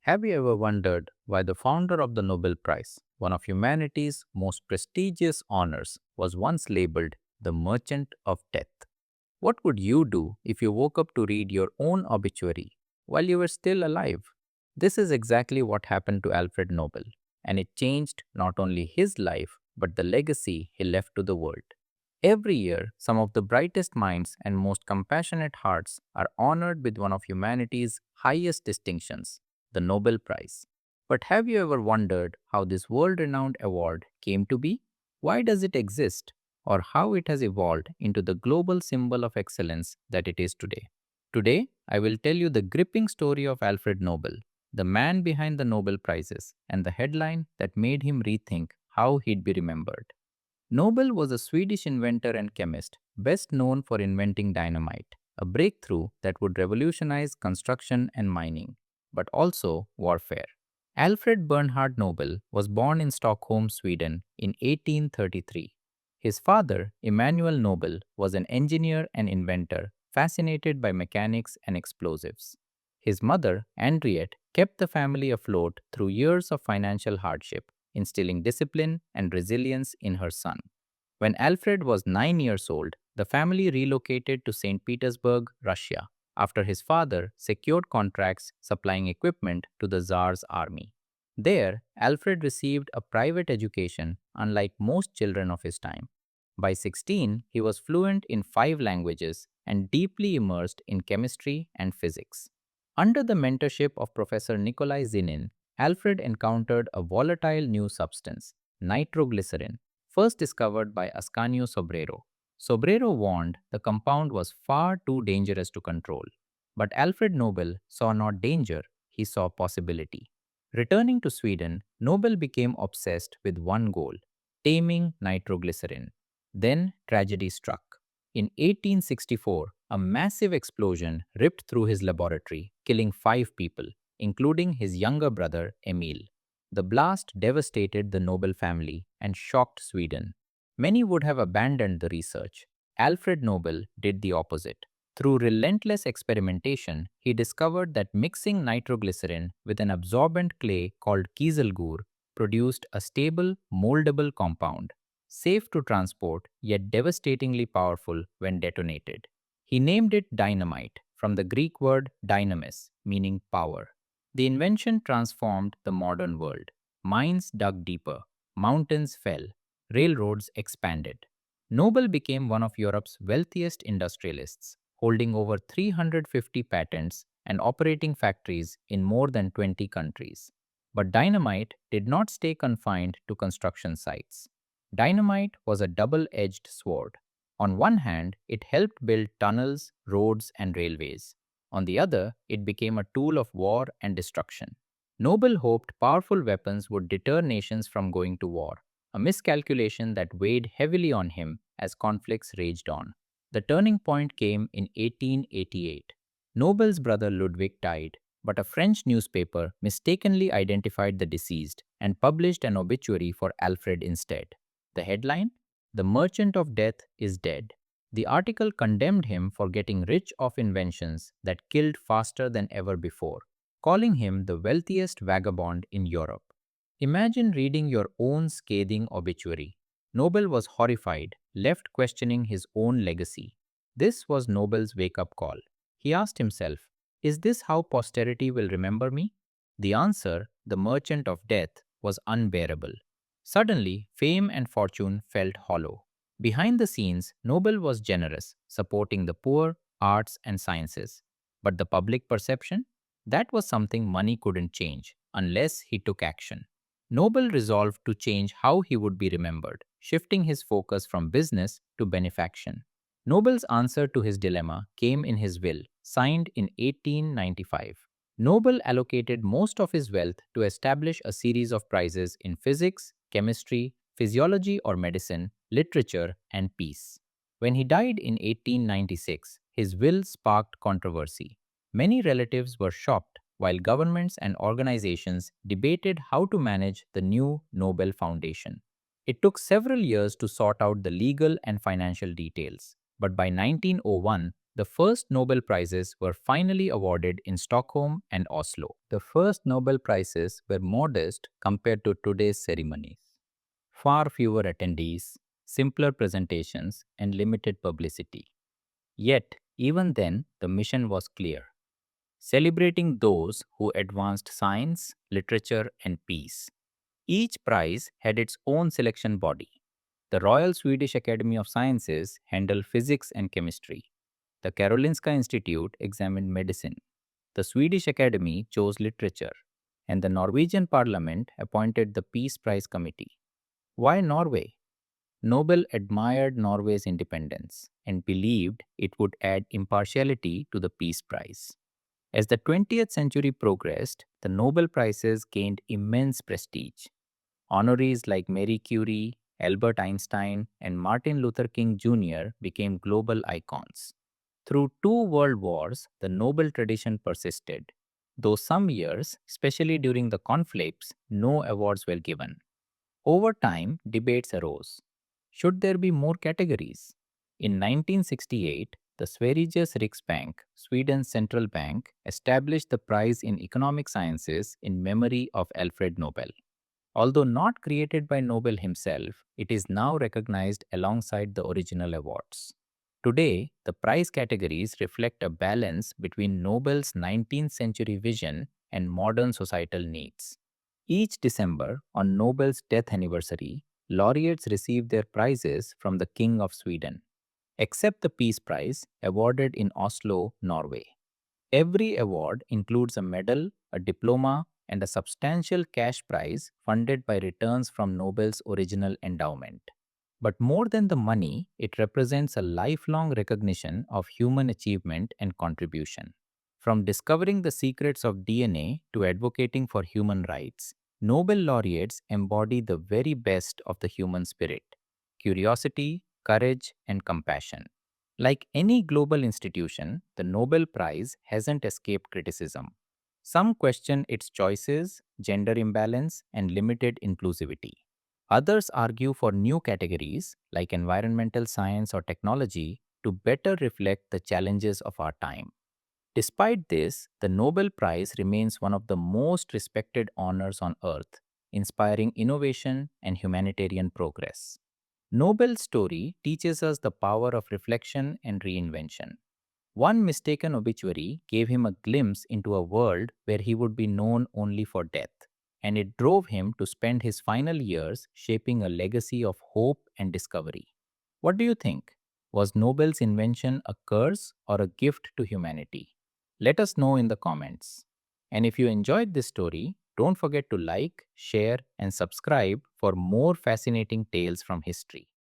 Have you ever wondered why the founder of the Nobel Prize, one of humanity's most prestigious honors, was once labeled the Merchant of Death? What would you do if you woke up to read your own obituary while you were still alive? This is exactly what happened to Alfred Nobel, and it changed not only his life but the legacy he left to the world. Every year, some of the brightest minds and most compassionate hearts are honored with one of humanity's highest distinctions, the Nobel Prize. But have you ever wondered how this world renowned award came to be? Why does it exist? Or how it has evolved into the global symbol of excellence that it is today? Today, I will tell you the gripping story of Alfred Nobel, the man behind the Nobel Prizes, and the headline that made him rethink how he'd be remembered. Nobel was a Swedish inventor and chemist, best known for inventing dynamite, a breakthrough that would revolutionize construction and mining, but also warfare. Alfred Bernhard Nobel was born in Stockholm, Sweden in 1833. His father, Emanuel Nobel, was an engineer and inventor fascinated by mechanics and explosives. His mother, Henriette, kept the family afloat through years of financial hardship, instilling discipline and resilience in her son. When Alfred was 9 years old, the family relocated to St. Petersburg, Russia, after his father secured contracts supplying equipment to the Tsar's army. There, Alfred received a private education unlike most children of his time. By 16, he was fluent in 5 languages and deeply immersed in chemistry and physics. Under the mentorship of Professor Nikolai Zinin, Alfred encountered a volatile new substance, nitroglycerin, first discovered by Ascanio Sobrero. Sobrero warned the compound was far too dangerous to control. But Alfred Nobel saw not danger, he saw possibility. Returning to Sweden, Nobel became obsessed with one goal, taming nitroglycerin. Then tragedy struck. In 1864, a massive explosion ripped through his laboratory, killing 5 people, including his younger brother Emil. The blast devastated the Nobel family and shocked Sweden. Many would have abandoned the research. Alfred Nobel did the opposite. Through relentless experimentation, he discovered that mixing nitroglycerin with an absorbent clay called kieselguhr produced a stable, moldable compound, safe to transport yet devastatingly powerful when detonated. He named it dynamite from the Greek word dynamis, meaning power. The invention transformed the modern world. Mines dug deeper, mountains fell, railroads expanded. Nobel became one of Europe's wealthiest industrialists, holding over 350 patents and operating factories in more than 20 countries. But dynamite did not stay confined to construction sites. Dynamite was a double edged sword. On one hand, it helped build tunnels, roads, and railways. On the other, it became a tool of war and destruction. Nobel hoped powerful weapons would deter nations from going to war, a miscalculation that weighed heavily on him as conflicts raged on. The turning point came in 1888. Nobel's brother Ludwig died, but a French newspaper mistakenly identified the deceased and published an obituary for Alfred instead. The headline? The Merchant of Death is dead. The article condemned him for getting rich off inventions that killed faster than ever before, calling him the wealthiest vagabond in Europe. Imagine reading your own scathing obituary. Nobel was horrified, left questioning his own legacy. This was Nobel's wake up call. He asked himself, is this how posterity will remember me? The answer, the merchant of death, was unbearable. Suddenly, fame and fortune felt hollow. Behind the scenes, Nobel was generous, supporting the poor, arts, and sciences. But the public perception? That was something money couldn't change unless he took action. Nobel resolved to change how he would be remembered, shifting his focus from business to benefaction. Nobel's answer to his dilemma came in his will, signed in 1895. Nobel allocated most of his wealth to establish a series of prizes in physics, chemistry, physiology or medicine, literature, and peace. When he died in 1896, his will sparked controversy. Many relatives were shocked, while governments and organizations debated how to manage the new Nobel Foundation. It took several years to sort out the legal and financial details, but by 1901, The first Nobel Prizes were finally awarded in Stockholm and Oslo. The first Nobel Prizes were modest compared to today's ceremonies. Far fewer attendees, simpler presentations, and limited publicity. Yet, even then, the mission was clear: celebrating those who advanced science, literature, and peace. Each prize had its own selection body. The Royal Swedish Academy of Sciences handled physics and chemistry. The Karolinska Institute examined medicine. The Swedish Academy chose literature. And the Norwegian Parliament appointed the Peace Prize Committee. Why Norway? Nobel admired Norway's independence and believed it would add impartiality to the Peace Prize. As the 20th century progressed, the Nobel Prizes gained immense prestige. Honorees like Marie Curie, Albert Einstein, and Martin Luther King Jr. became global icons. Through two world wars, the Nobel tradition persisted, though some years, especially during the conflicts, no awards were given. Over time, debates arose. Should there be more categories? In 1968, the Sveriges Riksbank, Sweden's central bank, established the prize in economic sciences in memory of Alfred Nobel. Although not created by Nobel himself, it is now recognized alongside the original awards. Today, the prize categories reflect a balance between Nobel's 19th century vision and modern societal needs. Each December, on Nobel's death anniversary, laureates receive their prizes from the King of Sweden, except the Peace Prize awarded in Oslo, Norway. Every award includes a medal, a diploma, and a substantial cash prize funded by returns from Nobel's original endowment. But more than the money, it represents a lifelong recognition of human achievement and contribution. From discovering the secrets of DNA to advocating for human rights, Nobel laureates embody the very best of the human spirit: curiosity, courage, and compassion. Like any global institution, the Nobel Prize hasn't escaped criticism. Some question its choices, gender imbalance, and limited inclusivity. Others argue for new categories, like environmental science or technology, to better reflect the challenges of our time. Despite this, the Nobel Prize remains one of the most respected honors on earth, inspiring innovation and humanitarian progress. Nobel's story teaches us the power of reflection and reinvention. One mistaken obituary gave him a glimpse into a world where he would be known only for death, and it drove him to spend his final years shaping a legacy of hope and discovery. What do you think? Was Nobel's invention a curse or a gift to humanity? Let us know in the comments. And if you enjoyed this story, don't forget to like, share, and subscribe for more fascinating tales from history.